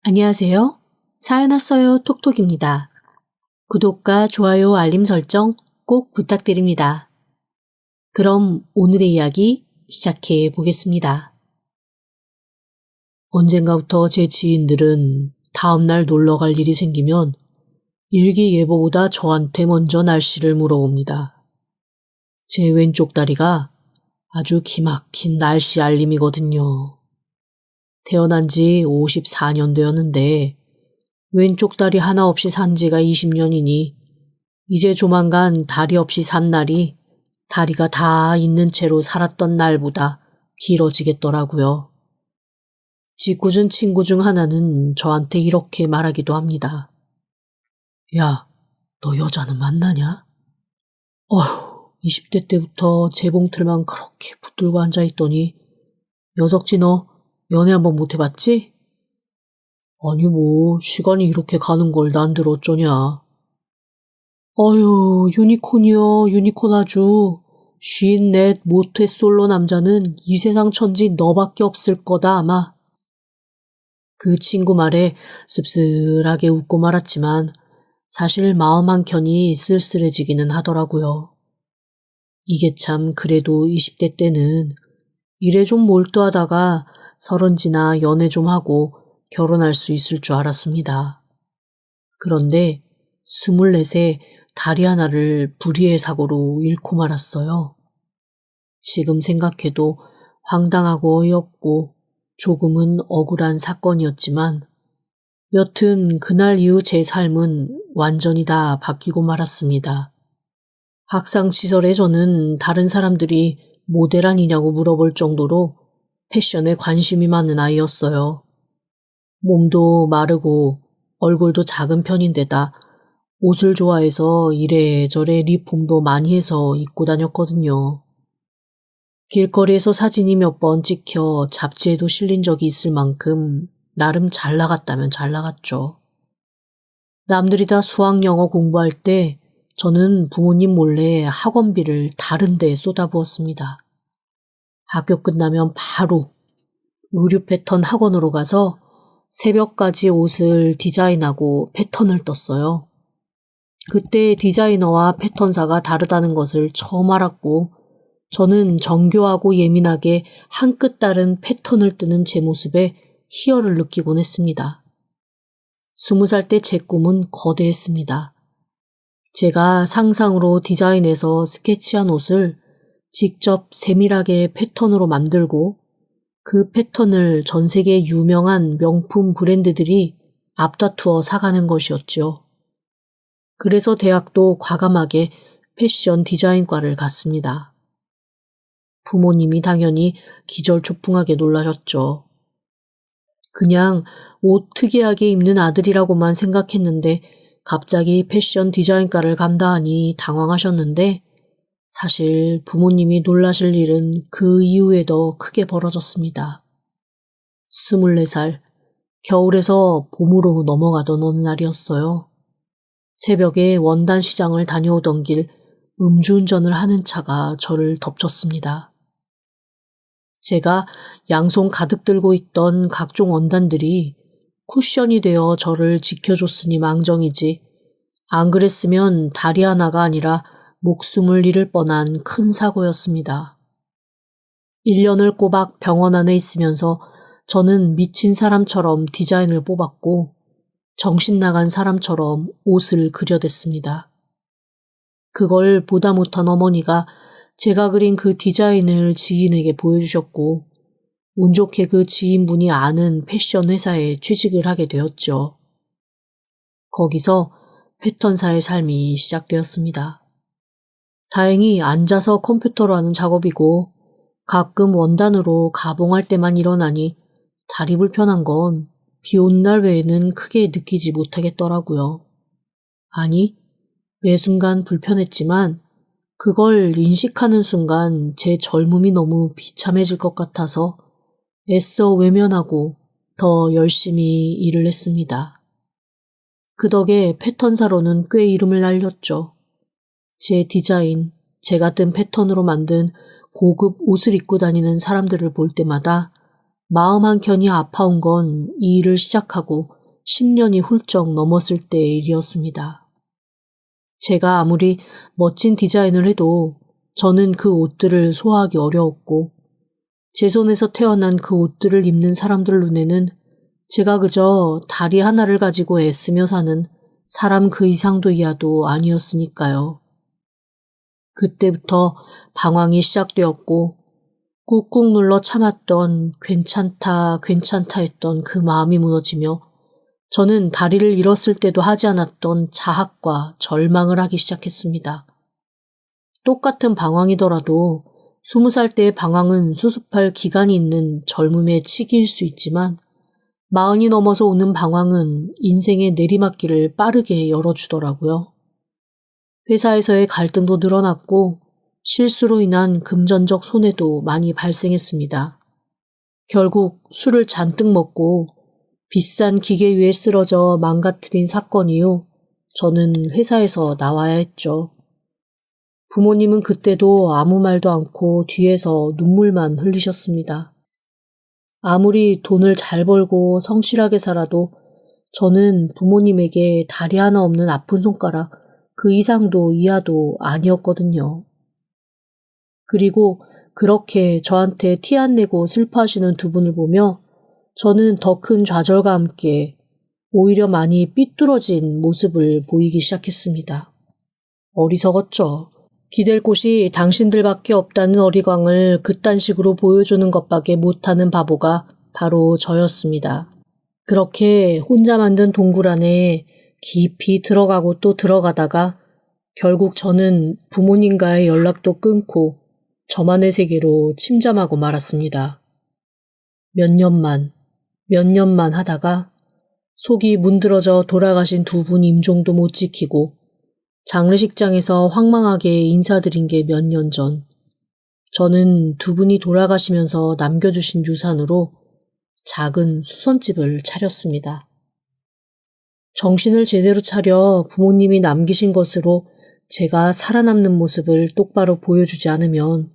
안녕하세요. 사연 왔어요 톡톡입니다. 구독과 좋아요 알림 설정 꼭 부탁드립니다. 그럼 오늘의 이야기 시작해 보겠습니다. 언젠가부터 제 지인들은 다음날 놀러 갈 일이 생기면 일기예보보다 저한테 먼저 날씨를 물어봅니다. 제 왼쪽 다리가 아주 기막힌 날씨 알림이거든요. 태어난 지 54년 되었는데 왼쪽 다리 하나 없이 산 지가 20년이니 이제 조만간 다리 없이 산 날이 다리가 다 있는 채로 살았던 날보다 길어지겠더라고요. 짓궂은 친구 중 하나는 저한테 이렇게 말하기도 합니다. 야, 너 여자는 만나냐? 20대 때부터 재봉틀만 그렇게 붙들고 앉아있더니 여석지 너 연애 한번 못 해봤지? 아니 시간이 이렇게 가는 걸 난들 어쩌냐. 유니콘이요 유니콘 아주. 54 모태솔로 남자는 이 세상 천지 너밖에 없을 거다 아마. 그 친구 말에 씁쓸하게 웃고 말았지만 사실 마음 한켠이 쓸쓸해지기는 하더라고요. 이게 참 그래도 20대 때는 일에 좀 몰두하다가 30 지나 연애 좀 하고 결혼할 수 있을 줄 알았습니다. 그런데 24세 다리 하나를 불의의 사고로 잃고 말았어요. 지금 생각해도 황당하고 어이없고 조금은 억울한 사건이었지만 여튼 그날 이후 제 삶은 완전히 다 바뀌고 말았습니다. 학창시절에 저는 다른 사람들이 모델 아니냐고 물어볼 정도로 패션에 관심이 많은 아이였어요. 몸도 마르고 얼굴도 작은 편인데다 옷을 좋아해서 이래저래 리폼도 많이 해서 입고 다녔거든요. 길거리에서 사진이 몇 번 찍혀 잡지에도 실린 적이 있을 만큼 나름 잘 나갔다면 잘 나갔죠. 남들이 다 수학 영어 공부할 때 저는 부모님 몰래 학원비를 다른 데에 쏟아부었습니다. 학교 끝나면 바로 의류 패턴 학원으로 가서 새벽까지 옷을 디자인하고 패턴을 떴어요. 그때 디자이너와 패턴사가 다르다는 것을 처음 알았고 저는 정교하고 예민하게 한 끗 다른 패턴을 뜨는 제 모습에 희열을 느끼곤 했습니다. 20살 때 제 꿈은 거대했습니다. 제가 상상으로 디자인해서 스케치한 옷을 직접 세밀하게 패턴으로 만들고 그 패턴을 전 세계 유명한 명품 브랜드들이 앞다투어 사가는 것이었죠. 그래서 대학도 과감하게 패션 디자인과를 갔습니다. 부모님이 당연히 기절초풍하게 놀라셨죠. 그냥 옷 특이하게 입는 아들이라고만 생각했는데 갑자기 패션 디자인과를 간다 하니 당황하셨는데 사실 부모님이 놀라실 일은 그 이후에 더 크게 벌어졌습니다. 24살, 겨울에서 봄으로 넘어가던 어느 날이었어요. 새벽에 원단 시장을 다녀오던 길 음주운전을 하는 차가 저를 덮쳤습니다. 제가 양손 가득 들고 있던 각종 원단들이 쿠션이 되어 저를 지켜줬으니 망정이지 안 그랬으면 다리 하나가 아니라 목숨을 잃을 뻔한 큰 사고였습니다. 1년을 꼬박 병원 안에 있으면서 저는 미친 사람처럼 디자인을 뽑았고 정신 나간 사람처럼 옷을 그려댔습니다. 그걸 보다 못한 어머니가 제가 그린 그 디자인을 지인에게 보여주셨고 운 좋게 그 지인분이 아는 패션 회사에 취직을 하게 되었죠. 거기서 패턴사의 삶이 시작되었습니다. 다행히 앉아서 컴퓨터로 하는 작업이고 가끔 원단으로 가봉할 때만 일어나니 다리 불편한 건 비 오는 날 외에는 크게 느끼지 못하겠더라고요. 아니, 매 순간 불편했지만 그걸 인식하는 순간 제 젊음이 너무 비참해질 것 같아서 애써 외면하고 더 열심히 일을 했습니다. 그 덕에 패턴사로는 꽤 이름을 날렸죠. 제 디자인, 제가 뜬 패턴으로 만든 고급 옷을 입고 다니는 사람들을 볼 때마다 마음 한켠이 아파온 건 이 일을 시작하고 10년이 훌쩍 넘었을 때의 일이었습니다. 제가 아무리 멋진 디자인을 해도 저는 그 옷들을 소화하기 어려웠고 제 손에서 태어난 그 옷들을 입는 사람들 눈에는 제가 그저 다리 하나를 가지고 애쓰며 사는 사람 그 이상도 이하도 아니었으니까요. 그때부터 방황이 시작되었고 꾹꾹 눌러 참았던 괜찮다 괜찮다 했던 그 마음이 무너지며 저는 다리를 잃었을 때도 하지 않았던 자학과 절망을 하기 시작했습니다. 똑같은 방황이더라도 20살 때의 방황은 수습할 기간이 있는 젊음의 치기일 수 있지만 40이 넘어서 오는 방황은 인생의 내리막길을 빠르게 열어주더라고요. 회사에서의 갈등도 늘어났고 실수로 인한 금전적 손해도 많이 발생했습니다. 결국 술을 잔뜩 먹고 비싼 기계 위에 쓰러져 망가뜨린 사건 이후 저는 회사에서 나와야 했죠. 부모님은 그때도 아무 말도 않고 뒤에서 눈물만 흘리셨습니다. 아무리 돈을 잘 벌고 성실하게 살아도 저는 부모님에게 다리 하나 없는 아픈 손가락 그 이상도 이하도 아니었거든요. 그리고 그렇게 저한테 티 안 내고 슬퍼하시는 두 분을 보며 저는 더 큰 좌절과 함께 오히려 많이 삐뚤어진 모습을 보이기 시작했습니다. 어리석었죠. 기댈 곳이 당신들밖에 없다는 어리광을 그딴 식으로 보여주는 것밖에 못하는 바보가 바로 저였습니다. 그렇게 혼자 만든 동굴 안에 깊이 들어가고 또 들어가다가 결국 저는 부모님과의 연락도 끊고 저만의 세계로 침잠하고 말았습니다. 몇 년만 하다가 속이 문드러져 돌아가신 두 분 임종도 못 지키고 장례식장에서 황망하게 인사드린 게 몇 년 전. 저는 두 분이 돌아가시면서 남겨주신 유산으로 작은 수선집을 차렸습니다. 정신을 제대로 차려 부모님이 남기신 것으로 제가 살아남는 모습을 똑바로 보여주지 않으면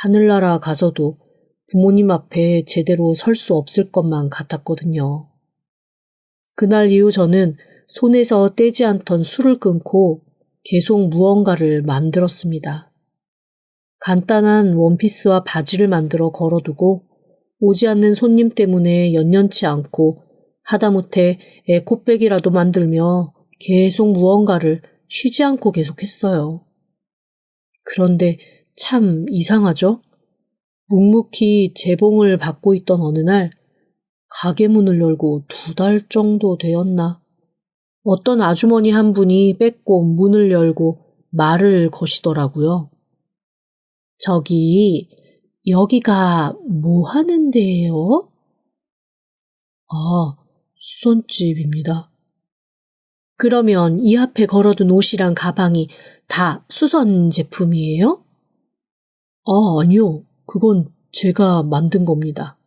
하늘나라 가서도 부모님 앞에 제대로 설 수 없을 것만 같았거든요. 그날 이후 저는 손에서 떼지 않던 술을 끊고 계속 무언가를 만들었습니다. 간단한 원피스와 바지를 만들어 걸어두고 오지 않는 손님 때문에 연연치 않고 하다못해 에코백이라도 만들며 계속 무언가를 쉬지 않고 계속했어요. 그런데 참 이상하죠? 묵묵히 재봉을 받고 있던 어느 날 가게 문을 열고 2달 정도 되었나? 어떤 아주머니 한 분이 빼꼼 문을 열고 말을 거시더라고요. 저기, 여기가 뭐 하는데요? 아, 수선집입니다. 그러면 이 앞에 걸어둔 옷이랑 가방이 다 수선 제품이에요? 아니요. 그건 제가 만든 겁니다.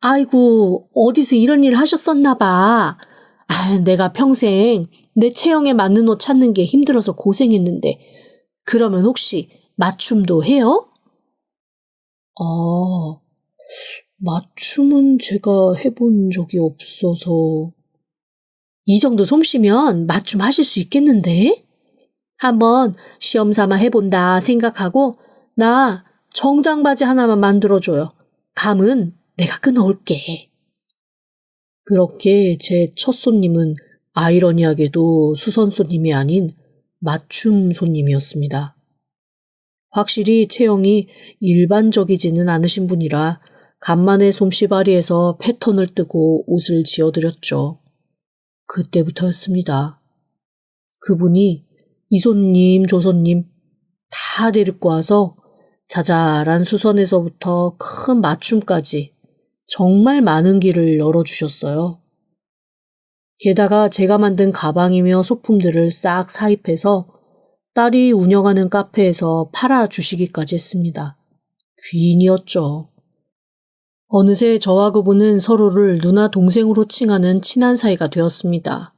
아이고, 어디서 이런 일을 하셨었나 봐. 내가 평생 내 체형에 맞는 옷 찾는 게 힘들어서 고생했는데 그러면 혹시 맞춤도 해요? 맞춤은 제가 해본 적이 없어서. 이 정도 솜씨면 맞춤 하실 수 있겠는데? 한번 시험 삼아 해본다 생각하고 나 정장 바지 하나만 만들어줘요. 감은 내가 끊어올게. 그렇게 제 첫 손님은 아이러니하게도 수선 손님이 아닌 맞춤 손님이었습니다. 확실히 체형이 일반적이지는 않으신 분이라 간만에 솜씨 발휘해서 패턴을 뜨고 옷을 지어드렸죠. 그때부터였습니다. 그분이 이 손님 저 손님 다 데리고 와서 자잘한 수선에서부터 큰 맞춤까지 정말 많은 길을 열어주셨어요. 게다가 제가 만든 가방이며 소품들을 싹 사입해서 딸이 운영하는 카페에서 팔아주시기까지 했습니다. 귀인이었죠. 어느새 저와 그분은 서로를 누나 동생으로 칭하는 친한 사이가 되었습니다.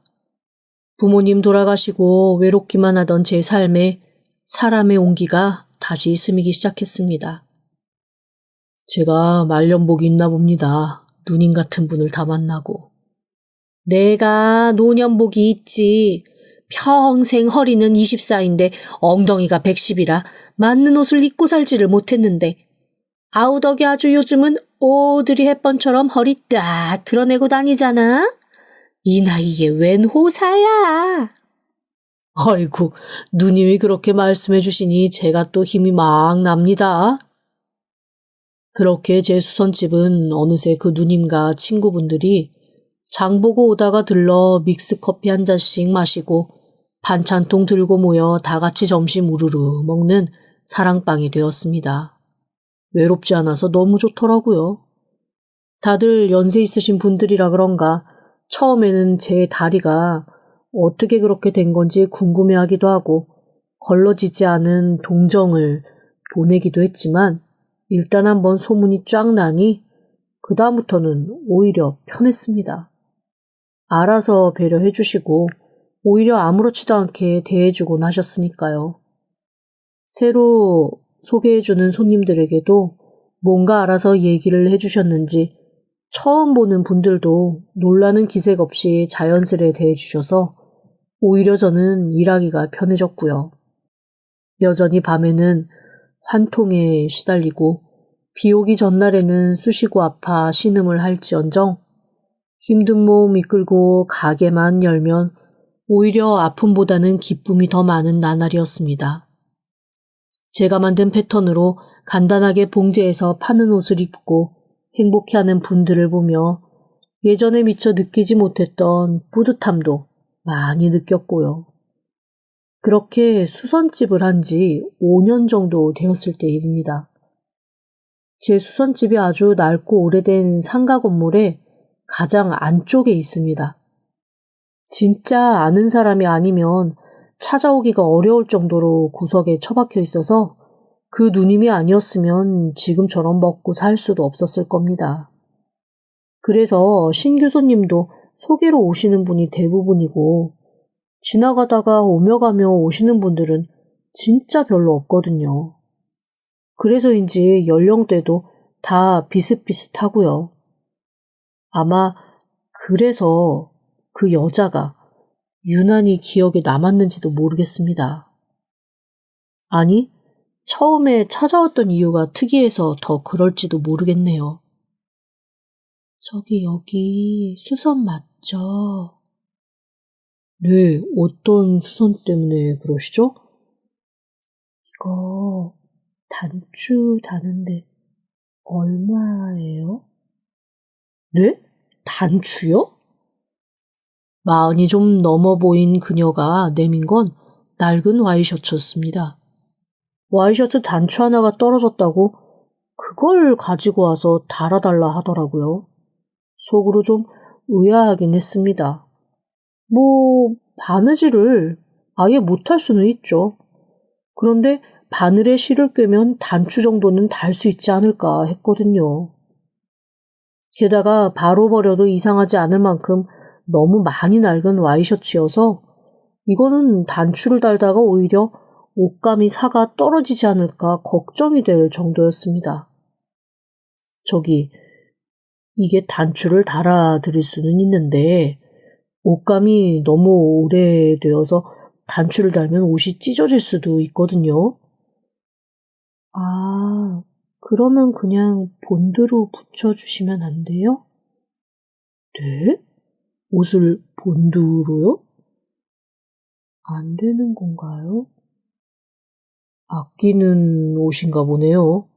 부모님 돌아가시고 외롭기만 하던 제 삶에 사람의 온기가 다시 스미기 시작했습니다. 제가 말년복이 있나 봅니다. 누님 같은 분을 다 만나고. 내가 노년복이 있지. 평생 허리는 24인데 엉덩이가 110이라 맞는 옷을 입고 살지를 못했는데 아우 덕이 아주 요즘은 오드리 헵번처럼 허리 딱 드러내고 다니잖아. 이 나이에 웬 호사야. 아이고, 누님이 그렇게 말씀해 주시니 제가 또 힘이 막 납니다. 그렇게 제 수선집은 어느새 그 누님과 친구분들이 장보고 오다가 들러 믹스커피 한 잔씩 마시고 반찬통 들고 모여 다 같이 점심 우르르 먹는 사랑방이 되었습니다. 외롭지 않아서 너무 좋더라고요. 다들 연세 있으신 분들이라 그런가 처음에는 제 다리가 어떻게 그렇게 된 건지 궁금해하기도 하고 걸러지지 않은 동정을 보내기도 했지만 일단 한번 소문이 쫙 나니 그 다음부터는 오히려 편했습니다. 알아서 배려해 주시고 오히려 아무렇지도 않게 대해주곤 하셨으니까요. 새로 소개해주는 손님들에게도 뭔가 알아서 얘기를 해주셨는지 처음 보는 분들도 놀라는 기색 없이 자연스레 대해주셔서 오히려 저는 일하기가 편해졌고요. 여전히 밤에는 환통에 시달리고 비 오기 전날에는 쑤시고 아파 신음을 할지언정 힘든 몸 이끌고 가게만 열면 오히려 아픔보다는 기쁨이 더 많은 나날이었습니다. 제가 만든 패턴으로 간단하게 봉제해서 파는 옷을 입고 행복해하는 분들을 보며 예전에 미처 느끼지 못했던 뿌듯함도 많이 느꼈고요. 그렇게 수선집을 한 지 5년 정도 되었을 때 일입니다. 제 수선집이 아주 낡고 오래된 상가 건물의 가장 안쪽에 있습니다. 진짜 아는 사람이 아니면 찾아오기가 어려울 정도로 구석에 처박혀 있어서 그 누님이 아니었으면 지금처럼 먹고 살 수도 없었을 겁니다. 그래서 신규 손님도 소개로 오시는 분이 대부분이고 지나가다가 오며 가며 오시는 분들은 진짜 별로 없거든요. 그래서인지 연령대도 다 비슷비슷하고요. 아마 그래서 그 여자가 유난히 기억에 남았는지도 모르겠습니다. 아니, 처음에 찾아왔던 이유가 특이해서 더 그럴지도 모르겠네요. 저기 여기 수선 맞죠? 네, 어떤 수선 때문에 그러시죠? 이거 단추 다는데 얼마예요? 네? 단추요? 마흔이 좀 넘어 보인 그녀가 내민 건 낡은 와이셔츠였습니다. 와이셔츠 단추 하나가 떨어졌다고 그걸 가지고 와서 달아달라 하더라고요. 속으로 좀 의아하긴 했습니다. 바느질을 아예 못할 수는 있죠. 그런데 바늘에 실을 꿰면 단추 정도는 달 수 있지 않을까 했거든요. 게다가 바로 버려도 이상하지 않을 만큼 너무 많이 낡은 와이셔츠여서 이거는 단추를 달다가 오히려 옷감이 사가 떨어지지 않을까 걱정이 될 정도였습니다. 저기, 이게 단추를 달아드릴 수는 있는데 옷감이 너무 오래되어서 단추를 달면 옷이 찢어질 수도 있거든요. 아, 그러면 그냥 본드로 붙여주시면 안 돼요? 네? 옷을 본드로요? 안 되는 건가요? 아끼는 옷인가 보네요.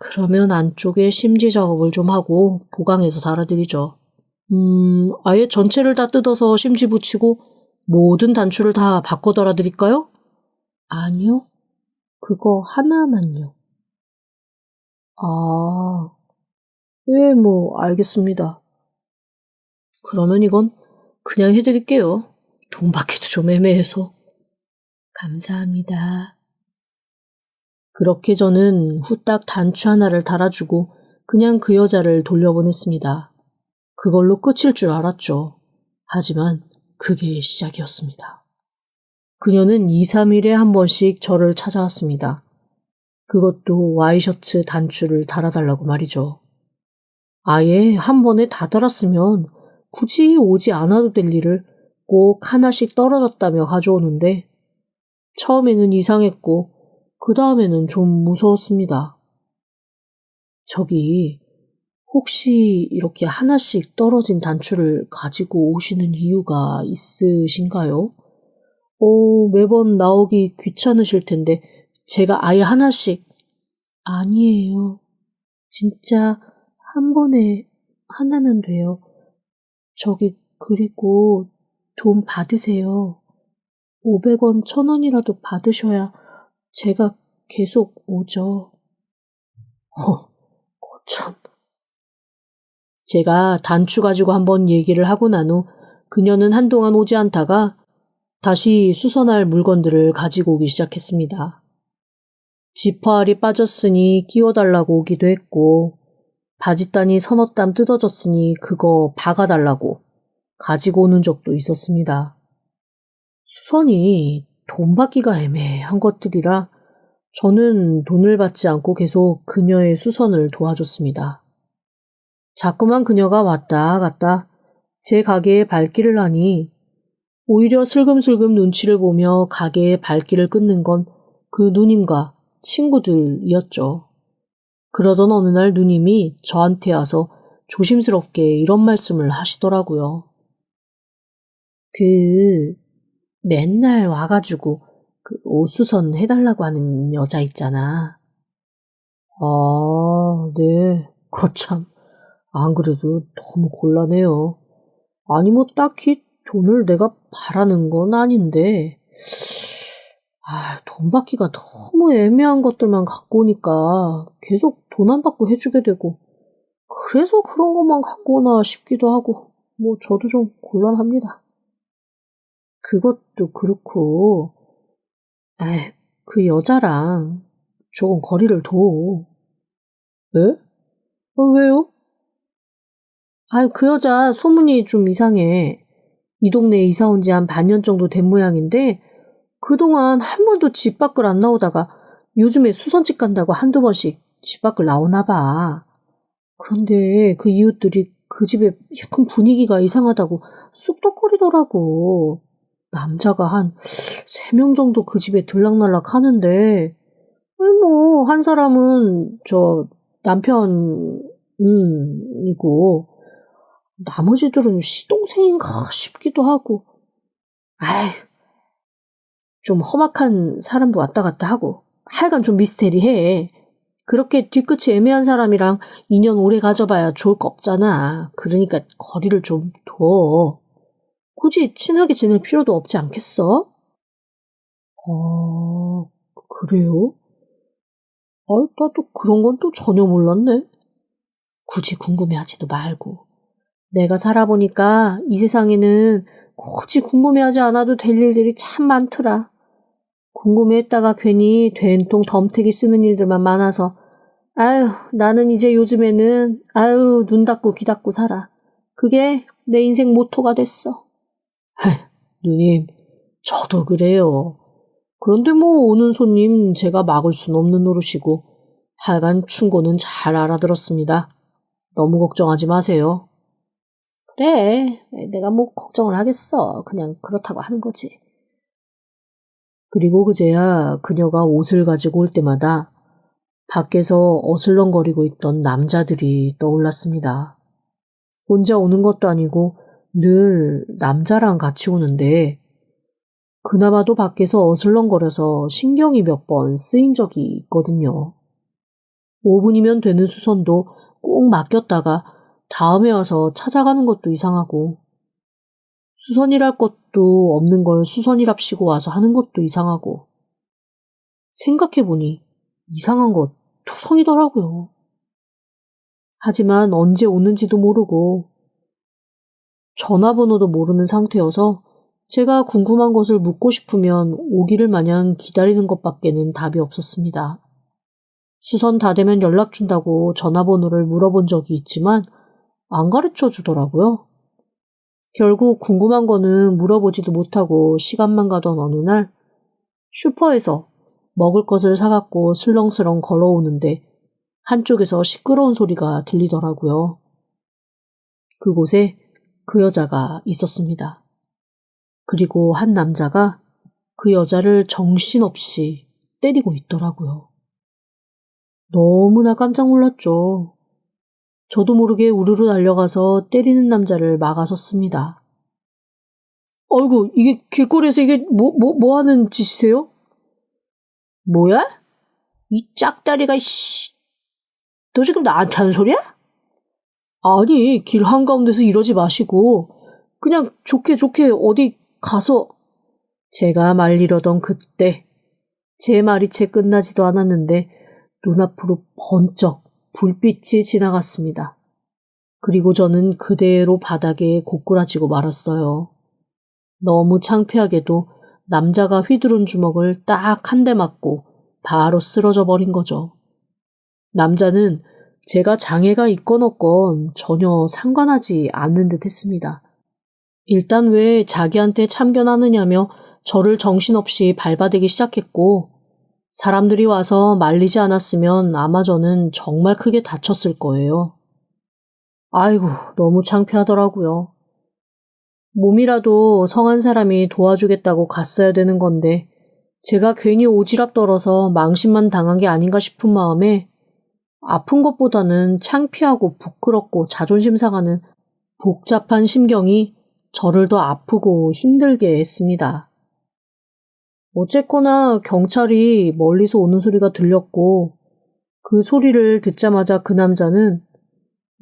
그러면 안쪽에 심지 작업을 좀 하고 보강해서 달아드리죠. 아예 전체를 다 뜯어서 심지 붙이고 모든 단추를 다 바꿔 달아드릴까요? 아니요. 그거 하나만요. 예, 알겠습니다. 그러면 이건 그냥 해드릴게요. 돈 받기도 좀 애매해서. 감사합니다. 그렇게 저는 후딱 단추 하나를 달아주고 그냥 그 여자를 돌려보냈습니다. 그걸로 끝일 줄 알았죠. 하지만 그게 시작이었습니다. 그녀는 2, 3일에 한 번씩 저를 찾아왔습니다. 그것도 와이셔츠 단추를 달아달라고 말이죠. 아예 한 번에 다 달았으면 굳이 오지 않아도 될 일을 꼭 하나씩 떨어졌다며 가져오는데 처음에는 이상했고 그 다음에는 좀 무서웠습니다. 저기 혹시 이렇게 하나씩 떨어진 단추를 가지고 오시는 이유가 있으신가요? 매번 나오기 귀찮으실 텐데 제가 아예 하나씩. 아니에요. 진짜 한 번에 하나면 돼요. 저기 그리고 돈 받으세요. 500원, 1000원이라도 받으셔야 제가 계속 오죠. 참. 제가 단추 가지고 한번 얘기를 하고 난 후 그녀는 한동안 오지 않다가 다시 수선할 물건들을 가지고 오기 시작했습니다. 지퍼알이 빠졌으니 끼워달라고 오기도 했고 바짓단이 서너 땀 뜯어졌으니 그거 박아달라고 가지고 오는 적도 있었습니다. 수선이 돈 받기가 애매한 것들이라 저는 돈을 받지 않고 계속 그녀의 수선을 도와줬습니다. 자꾸만 그녀가 왔다 갔다 제 가게에 발길을 하니 오히려 슬금슬금 눈치를 보며 가게에 발길을 끊는 건 그 누님과 친구들이었죠. 그러던 어느 날 누님이 저한테 와서 조심스럽게 이런 말씀을 하시더라고요. 맨날 와가지고 옷수선 해달라고 하는 여자 있잖아. 아, 네. 거참. 안 그래도 너무 곤란해요. 아니 딱히 돈을 내가 바라는 건 아닌데 돈 받기가 너무 애매한 것들만 갖고 오니까 계속 돈 안 받고 해주게 되고 그래서 그런 것만 갖고 오나 싶기도 하고 저도 좀 곤란합니다. 그것도 그렇고 그 여자랑 조금 거리를 둬. 에? 왜요? 그 여자 소문이 좀 이상해. 이 동네에 이사 온 지 한 반년 정도 된 모양인데 그동안 한 번도 집 밖을 안 나오다가 요즘에 수선집 간다고 한두 번씩 집 밖을 나오나 봐. 그런데 그 이웃들이 그 집에 약간 분위기가 이상하다고 쑥덕거리더라고. 남자가 한 3명 정도 그 집에 들락날락 하는데 한 사람은 남편이고 나머지들은 시동생인가 싶기도 하고 좀 험악한 사람도 왔다 갔다 하고 하여간 좀 미스테리해. 그렇게 뒤끝이 애매한 사람이랑 인연 오래 가져봐야 좋을 거 없잖아. 그러니까 거리를 좀 둬. 굳이 친하게 지낼 필요도 없지 않겠어? 그래요? 나도 그런 건 또 전혀 몰랐네. 굳이 궁금해하지도 말고. 내가 살아보니까 이 세상에는 굳이 궁금해하지 않아도 될 일들이 참 많더라. 궁금해했다가 괜히 된통 덤태기 쓰는 일들만 많아서 나는 이제 요즘에는 눈 닫고 귀 닫고 살아. 그게 내 인생 모토가 됐어. 누님, 저도 그래요. 그런데 오는 손님 제가 막을 순 없는 노릇이고 하여간 충고는 잘 알아들었습니다. 너무 걱정하지 마세요. 그래, 내가 걱정을 하겠어. 그냥 그렇다고 하는 거지. 그리고 그제야 그녀가 옷을 가지고 올 때마다 밖에서 어슬렁거리고 있던 남자들이 떠올랐습니다. 혼자 오는 것도 아니고 늘 남자랑 같이 오는데 그나마도 밖에서 어슬렁거려서 신경이 몇 번 쓰인 적이 있거든요. 5분이면 되는 수선도 꼭 맡겼다가 다음에 와서 찾아가는 것도 이상하고 수선이랄 것도 없는 걸 수선이랍시고 와서 하는 것도 이상하고 생각해보니 이상한 것 투성이더라고요. 하지만 언제 오는지도 모르고 전화번호도 모르는 상태여서 제가 궁금한 것을 묻고 싶으면 오기를 마냥 기다리는 것밖에는 답이 없었습니다. 수선 다 되면 연락 준다고 전화번호를 물어본 적이 있지만 안 가르쳐 주더라고요. 결국 궁금한 거는 물어보지도 못하고 시간만 가던 어느 날 슈퍼에서 먹을 것을 사갖고 슬렁슬렁 걸어오는데 한쪽에서 시끄러운 소리가 들리더라고요. 그곳에 그 여자가 있었습니다. 그리고 한 남자가 그 여자를 정신없이 때리고 있더라고요. 너무나 깜짝 놀랐죠. 저도 모르게 우르르 달려가서 때리는 남자를 막아섰습니다. 어이구, 이게 길거리에서 이게 뭐 하는 짓이세요? 뭐야? 이 짝다리가, 씨. 너 지금 나한테 하는 소리야? 아니, 길 한가운데서 이러지 마시고, 그냥 좋게 어디 가서. 제가 말리려던 그때, 제 말이 채 끝나지도 않았는데, 눈앞으로 번쩍 불빛이 지나갔습니다. 그리고 저는 그대로 바닥에 고꾸라지고 말았어요. 너무 창피하게도 남자가 휘두른 주먹을 딱 한 대 맞고 바로 쓰러져 버린 거죠. 남자는 제가 장애가 있건 없건 전혀 상관하지 않는 듯 했습니다. 일단 왜 자기한테 참견하느냐며 저를 정신없이 밟아대기 시작했고, 사람들이 와서 말리지 않았으면 아마 저는 정말 크게 다쳤을 거예요. 아이고, 너무 창피하더라고요. 몸이라도 성한 사람이 도와주겠다고 갔어야 되는 건데 제가 괜히 오지랖 떨어서 망신만 당한 게 아닌가 싶은 마음에 아픈 것보다는 창피하고 부끄럽고 자존심 상하는 복잡한 심경이 저를 더 아프고 힘들게 했습니다. 어쨌거나 경찰이 멀리서 오는 소리가 들렸고 그 소리를 듣자마자 그 남자는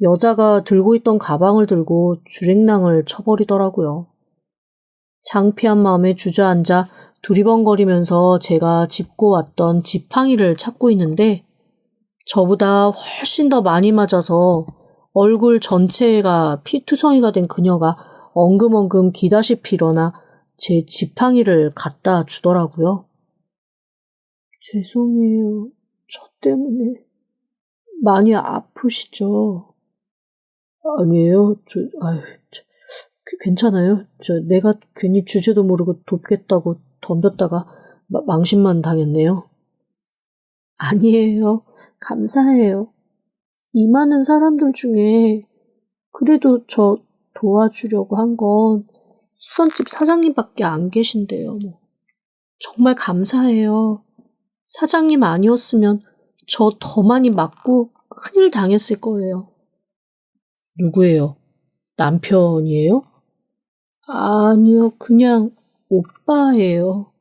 여자가 들고 있던 가방을 들고 주랭랑을 쳐버리더라고요. 창피한 마음에 주저앉아 두리번거리면서 제가 짚고 왔던 지팡이를 찾고 있는데 저보다 훨씬 더 많이 맞아서 얼굴 전체가 피투성이가 된 그녀가 엉금엉금 기다시피 일어나 제 지팡이를 갖다 주더라고요. 죄송해요. 저 때문에 많이 아프시죠? 아니에요. 괜찮아요. 내가 괜히 주제도 모르고 돕겠다고 덤볐다가 망신만 당했네요. 아니에요. 감사해요. 이 많은 사람들 중에 그래도 저 도와주려고 한 건 수선집 사장님밖에 안 계신데요. 정말 감사해요. 사장님 아니었으면 저 더 많이 맞고 큰일 당했을 거예요. 누구예요? 남편이에요? 아니요, 그냥 오빠예요.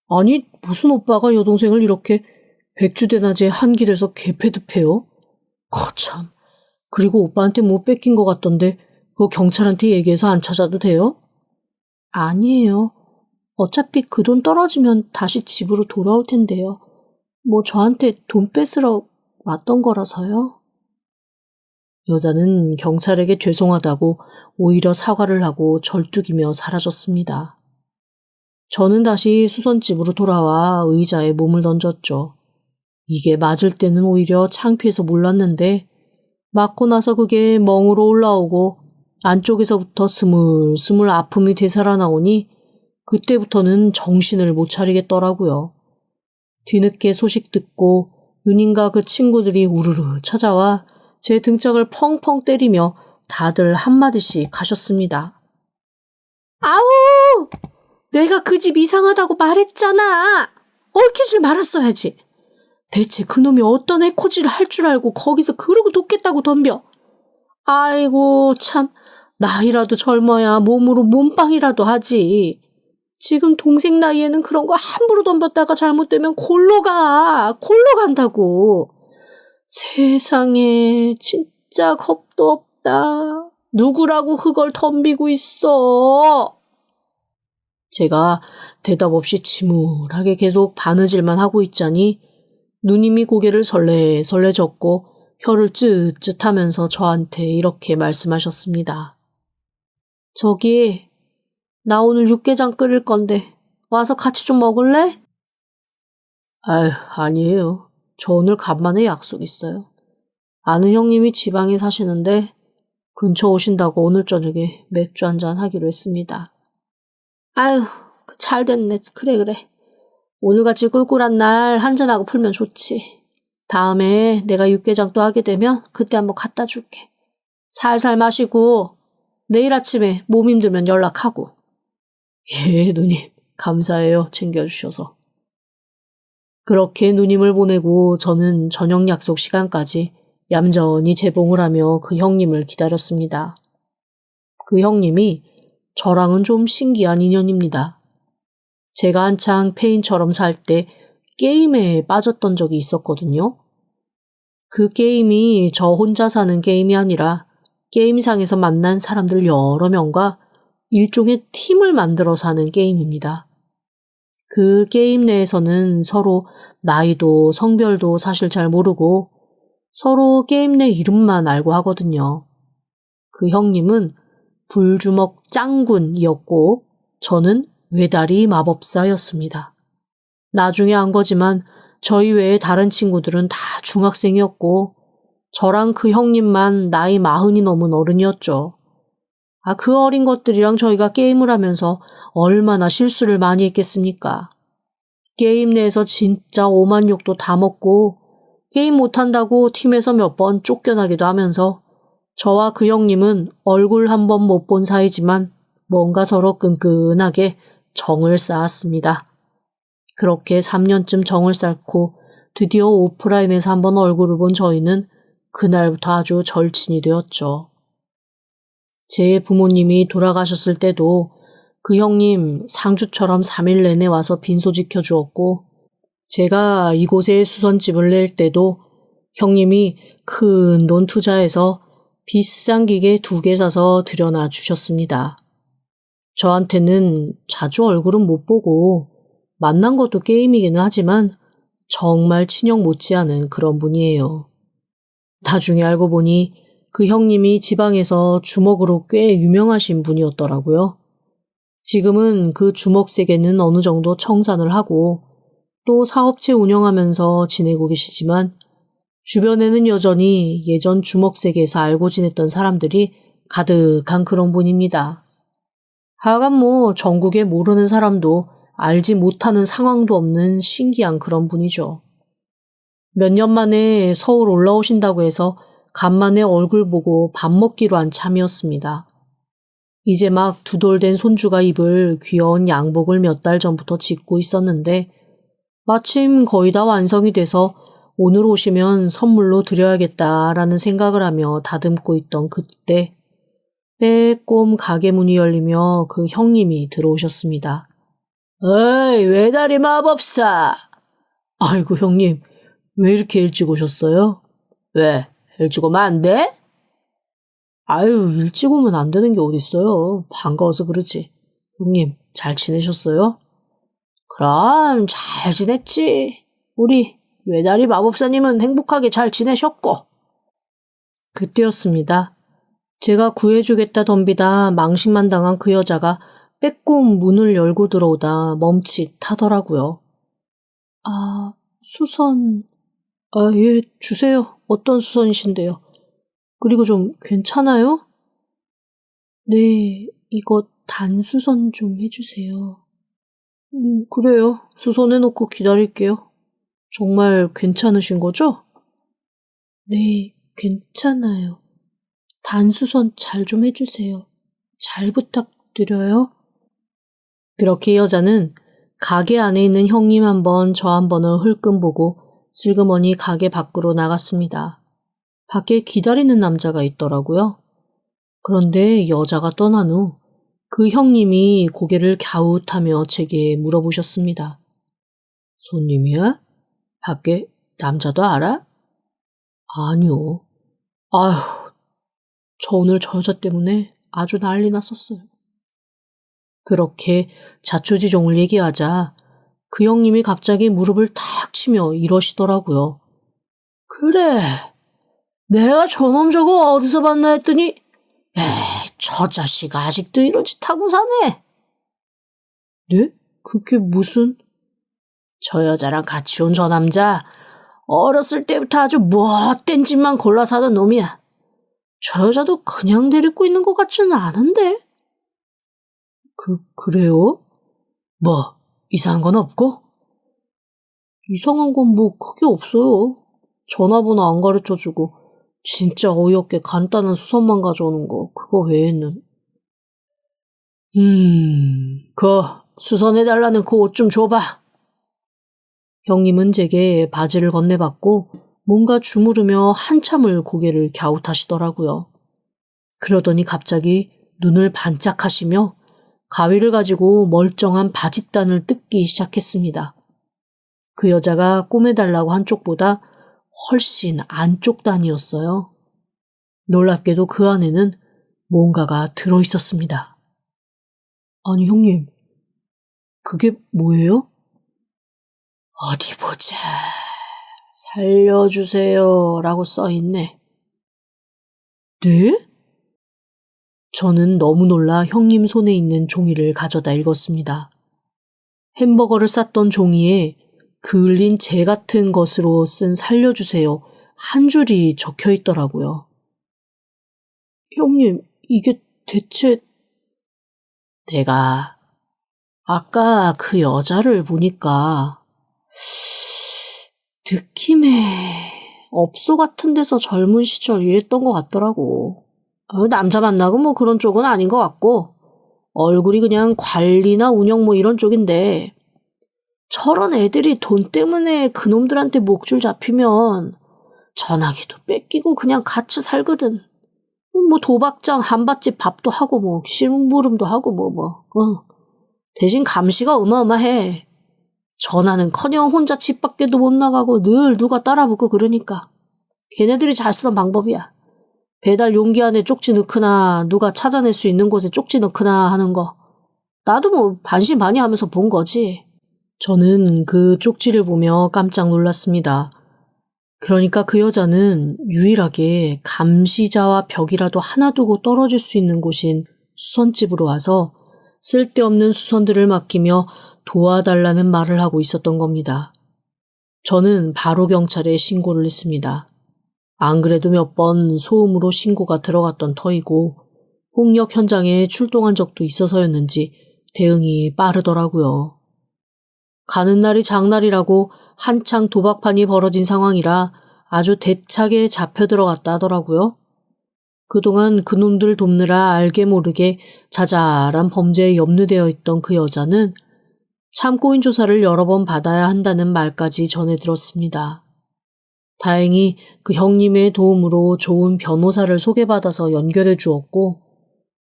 아니, 무슨 오빠가 여동생을 이렇게 백주대낮에 한 길에서 개패듯 해요? 거참. 그리고 오빠한테 뭐 뺏긴 것 같던데 그거 경찰한테 얘기해서 안 찾아도 돼요? 아니에요. 어차피 그 돈 떨어지면 다시 집으로 돌아올 텐데요. 저한테 돈 뺏으러 왔던 거라서요. 여자는 경찰에게 죄송하다고 오히려 사과를 하고 절뚝이며 사라졌습니다. 저는 다시 수선집으로 돌아와 의자에 몸을 던졌죠. 이게 맞을 때는 오히려 창피해서 몰랐는데 맞고 나서 그게 멍으로 올라오고 안쪽에서부터 스물스물 아픔이 되살아나오니 그때부터는 정신을 못 차리겠더라고요. 뒤늦게 소식 듣고 누님과 그 친구들이 우르르 찾아와 제 등짝을 펑펑 때리며 다들 한마디씩 하셨습니다. 아우! 내가 그 집 이상하다고 말했잖아! 얽히질 말았어야지. 대체 그놈이 어떤 해코지를 할 줄 알고 거기서 그러고 돕겠다고 덤벼. 아이고 참, 나이라도 젊어야 몸으로 몸빵이라도 하지. 지금 동생 나이에는 그런 거 함부로 덤볐다가 잘못되면 골로 간다고. 세상에 진짜 겁도 없다. 누구라고 그걸 덤비고 있어. 제가 대답 없이 침울하게 계속 바느질만 하고 있자니 누님이 고개를 설레설레 젓고 혀를 쯧쯧하면서 저한테 이렇게 말씀하셨습니다. 저기, 나 오늘 육개장 끓일 건데 와서 같이 좀 먹을래? 아휴, 아니에요. 저 오늘 간만에 약속 있어요. 아는 형님이 지방에 사시는데 근처 오신다고 오늘 저녁에 맥주 한잔 하기로 했습니다. 아휴, 잘 됐네. 그래. 오늘같이 꿀꿀한 날 한잔하고 풀면 좋지. 다음에 내가 육개장 또 하게 되면 그때 한번 갖다 줄게. 살살 마시고 내일 아침에 몸 힘들면 연락하고. 예, 누님. 감사해요. 챙겨주셔서. 그렇게 누님을 보내고 저는 저녁 약속 시간까지 얌전히 재봉을 하며 그 형님을 기다렸습니다. 그 형님이 저랑은 좀 신기한 인연입니다. 제가 한창 페인처럼 살 때 게임에 빠졌던 적이 있었거든요. 그 게임이 저 혼자 사는 게임이 아니라 게임상에서 만난 사람들 여러 명과 일종의 팀을 만들어서 하는 게임입니다. 그 게임 내에서는 서로 나이도 성별도 사실 잘 모르고 서로 게임 내 이름만 알고 하거든요. 그 형님은 불주먹 짱군이었고 저는 외다리 마법사였습니다. 나중에 안 거지만 저희 외에 다른 친구들은 다 중학생이었고 저랑 그 형님만 나이 40이 넘은 어른이었죠. 그 어린 것들이랑 저희가 게임을 하면서 얼마나 실수를 많이 했겠습니까? 게임 내에서 진짜 오만 욕도 다 먹고 게임 못한다고 팀에서 몇 번 쫓겨나기도 하면서 저와 그 형님은 얼굴 한 번 못 본 사이지만 뭔가 서로 끈끈하게 정을 쌓았습니다. 그렇게 3년쯤 정을 쌓고 드디어 오프라인에서 한번 얼굴을 본 저희는 그날부터 아주 절친이 되었죠. 제 부모님이 돌아가셨을 때도 그 형님 상주처럼 3일 내내 와서 빈소 지켜주었고 제가 이곳에 수선집을 낼 때도 형님이 큰 돈 투자해서 비싼 기계 2개 사서 들여놔 주셨습니다. 저한테는 자주 얼굴은 못 보고 만난 것도 게임이기는 하지만 정말 친형 못지않은 그런 분이에요. 나중에 알고 보니 그 형님이 지방에서 주먹으로 꽤 유명하신 분이었더라고요. 지금은 그 주먹 세계는 어느 정도 청산을 하고 또 사업체 운영하면서 지내고 계시지만 주변에는 여전히 예전 주먹 세계에서 알고 지냈던 사람들이 가득한 그런 분입니다. 하여간 전국에 모르는 사람도 알지 못하는 상황도 없는 신기한 그런 분이죠. 몇 년 만에 서울 올라오신다고 해서 간만에 얼굴 보고 밥 먹기로 한 참이었습니다. 이제 막 두돌된 손주가 입을 귀여운 양복을 몇 달 전부터 짓고 있었는데 마침 거의 다 완성이 돼서 오늘 오시면 선물로 드려야겠다라는 생각을 하며 다듬고 있던 그때 빼꼼 가게 문이 열리며 그 형님이 들어오셨습니다. 어이, 외다리 마법사! 아이고 형님, 왜 이렇게 일찍 오셨어요? 왜? 일찍 오면 안 돼? 아유, 일찍 오면 안 되는 게 어딨어요. 반가워서 그러지. 형님, 잘 지내셨어요? 그럼 잘 지냈지. 우리 외다리 마법사님은 행복하게 잘 지내셨고. 그때였습니다. 제가 구해주겠다 덤비다 망신만 당한 그 여자가 빼꼼 문을 열고 들어오다 멈칫하더라고요. 수선... 예, 주세요. 어떤 수선이신데요? 그리고 좀 괜찮아요? 네, 이거 단수선 좀 해주세요. 그래요. 수선해놓고 기다릴게요. 정말 괜찮으신 거죠? 네, 괜찮아요. 단수선 잘 좀 해주세요. 잘 부탁드려요. 그렇게 여자는 가게 안에 있는 형님 한 번, 저 한 번을 흘끔 보고 슬그머니 가게 밖으로 나갔습니다. 밖에 기다리는 남자가 있더라고요. 그런데 여자가 떠난 후 그 형님이 고개를 갸웃하며 제게 물어보셨습니다. 손님이야? 밖에 남자도 알아? 아니요. 아휴, 저 오늘 저 여자 때문에 아주 난리 났었어요. 그렇게 자초지종을 얘기하자 그 형님이 갑자기 무릎을 탁 치며 이러시더라고요. 그래, 내가 저놈 저거 어디서 봤나 했더니 에이, 저 자식 아직도 이런 짓 하고 사네. 네? 그게 무슨... 저 여자랑 같이 온 저 남자 어렸을 때부터 아주 못된 짓만 골라 사던 놈이야. 저 여자도 그냥 데리고 있는 것 같지는 않은데. 그래요? 뭐 이상한 건 없고? 이상한 건 크게 없어요. 전화번호 안 가르쳐주고 진짜 어이없게 간단한 수선만 가져오는 거, 그거 외에는. 그 수선해달라는 그 옷 좀 줘봐. 형님은 제게 바지를 건네받고 뭔가 주무르며 한참을 고개를 갸웃하시더라고요. 그러더니 갑자기 눈을 반짝하시며 가위를 가지고 멀쩡한 바짓단을 뜯기 시작했습니다. 그 여자가 꼬매달라고 한 쪽보다 훨씬 안쪽 단이었어요. 놀랍게도 그 안에는 뭔가가 들어있었습니다. 아니 형님, 그게 뭐예요? 어디 보자. 살려주세요 라고 써있네. 네? 저는 너무 놀라 형님 손에 있는 종이를 가져다 읽었습니다. 햄버거를 쌌던 종이에 그을린 재 같은 것으로 쓴 살려주세요 한 줄이 적혀 있더라고요. 형님, 이게 대체... 내가 아까 그 여자를 보니까 느낌에 업소 같은 데서 젊은 시절 일했던 것 같더라고. 남자 만나고 뭐 그런 쪽은 아닌 것 같고 얼굴이 그냥 관리나 운영 뭐 이런 쪽인데 저런 애들이 돈 때문에 그놈들한테 목줄 잡히면 전화기도 뺏기고 그냥 갇혀 살거든. 뭐 도박장 한밭집 밥도 하고 뭐 심부름도 하고 대신 감시가 어마어마해. 전화는커녕 혼자 집 밖에도 못 나가고 늘 누가 따라붙고 그러니까. 걔네들이 잘 쓰던 방법이야. 배달 용기 안에 쪽지 넣거나 누가 찾아낼 수 있는 곳에 쪽지 넣거나 하는 거. 나도 뭐 반신반의하면서 본 거지. 저는 그 쪽지를 보며 깜짝 놀랐습니다. 그러니까 그 여자는 유일하게 감시자와 벽이라도 하나 두고 떨어질 수 있는 곳인 수선집으로 와서 쓸데없는 수선들을 맡기며 도와달라는 말을 하고 있었던 겁니다. 저는 바로 경찰에 신고를 했습니다. 안 그래도 몇 번 소음으로 신고가 들어갔던 터이고 폭력 현장에 출동한 적도 있어서였는지 대응이 빠르더라고요. 가는 날이 장날이라고 한창 도박판이 벌어진 상황이라 아주 대차게 잡혀 들어갔다 하더라고요. 그동안 그놈들 돕느라 알게 모르게 자잘한 범죄에 염려되어 있던 그 여자는 참고인 조사를 여러 번 받아야 한다는 말까지 전해 들었습니다. 다행히 그 형님의 도움으로 좋은 변호사를 소개받아서 연결해 주었고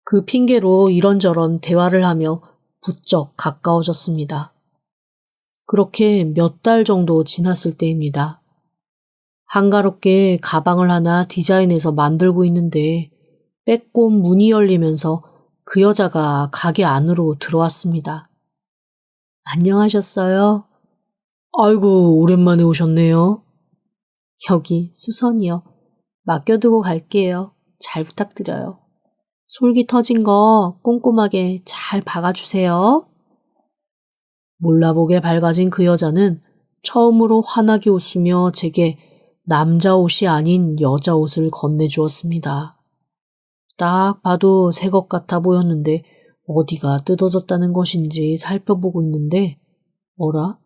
그 핑계로 이런저런 대화를 하며 부쩍 가까워졌습니다. 그렇게 몇 달 정도 지났을 때입니다. 한가롭게 가방을 하나 디자인해서 만들고 있는데 빼꼼 문이 열리면서 그 여자가 가게 안으로 들어왔습니다. 안녕하셨어요? 아이고, 오랜만에 오셨네요. 여기 수선이요. 맡겨두고 갈게요. 잘 부탁드려요. 솔기 터진 거 꼼꼼하게 잘 박아주세요. 몰라보게 밝아진 그 여자는 처음으로 환하게 웃으며 제게 남자 옷이 아닌 여자 옷을 건네주었습니다. 딱 봐도 새 것 같아 보였는데 어디가 뜯어졌다는 것인지 살펴보고 있는데 어라?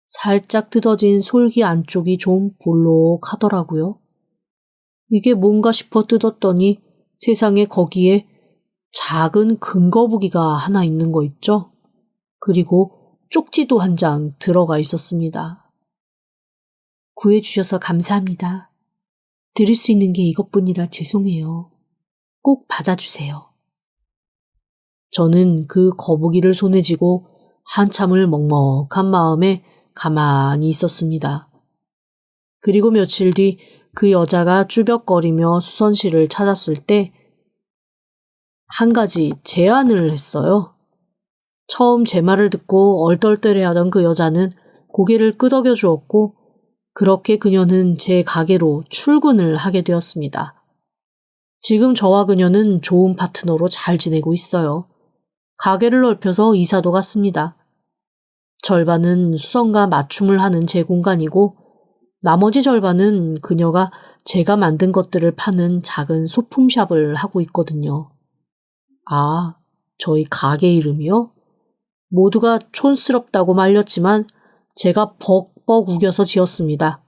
살짝 뜯어진 솔기 안쪽이 좀 볼록하더라고요. 이게 뭔가 싶어 뜯었더니 세상에 거기에 작은 금거북이가 하나 있는 거 있죠? 그리고 쪽지도 한 장 들어가 있었습니다. 구해주셔서 감사합니다. 드릴 수 있는 게 이것뿐이라 죄송해요. 꼭 받아주세요. 저는 그 거북이를 손에 쥐고 한참을 먹먹한 마음에 가만히 있었습니다. 그리고 며칠 뒤 그 여자가 쭈뼛거리며 수선실을 찾았을 때 한 가지 제안을 했어요. 처음 제 말을 듣고 얼떨떨해하던 그 여자는 고개를 끄덕여 주었고 그렇게 그녀는 제 가게로 출근을 하게 되었습니다. 지금 저와 그녀는 좋은 파트너로 잘 지내고 있어요. 가게를 넓혀서 이사도 갔습니다. 절반은 수선과 맞춤을 하는 제 공간이고 나머지 절반은 그녀가 제가 만든 것들을 파는 작은 소품샵을 하고 있거든요. 아, 저희 가게 이름이요? 모두가 촌스럽다고 말렸지만 제가 벅벅 우겨서 지었습니다.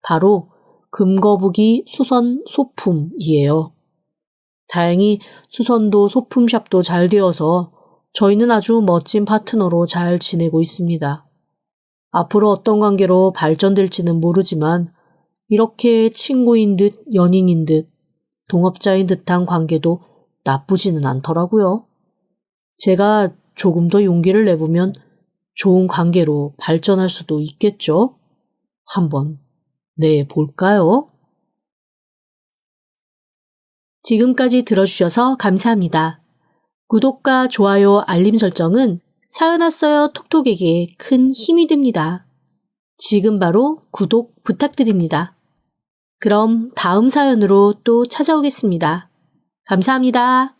바로 금거북이 수선 소품이에요. 다행히 수선도 소품샵도 잘 되어서 저희는 아주 멋진 파트너로 잘 지내고 있습니다. 앞으로 어떤 관계로 발전될지는 모르지만 이렇게 친구인 듯 연인인 듯 동업자인 듯한 관계도 나쁘지는 않더라고요. 제가 조금 더 용기를 내보면 좋은 관계로 발전할 수도 있겠죠? 한번 내볼까요? 지금까지 들어주셔서 감사합니다. 구독과 좋아요, 알림 설정은 사연 왔어요 톡톡에게 큰 힘이 됩니다. 지금 바로 구독 부탁드립니다. 그럼 다음 사연으로 또 찾아오겠습니다. 감사합니다.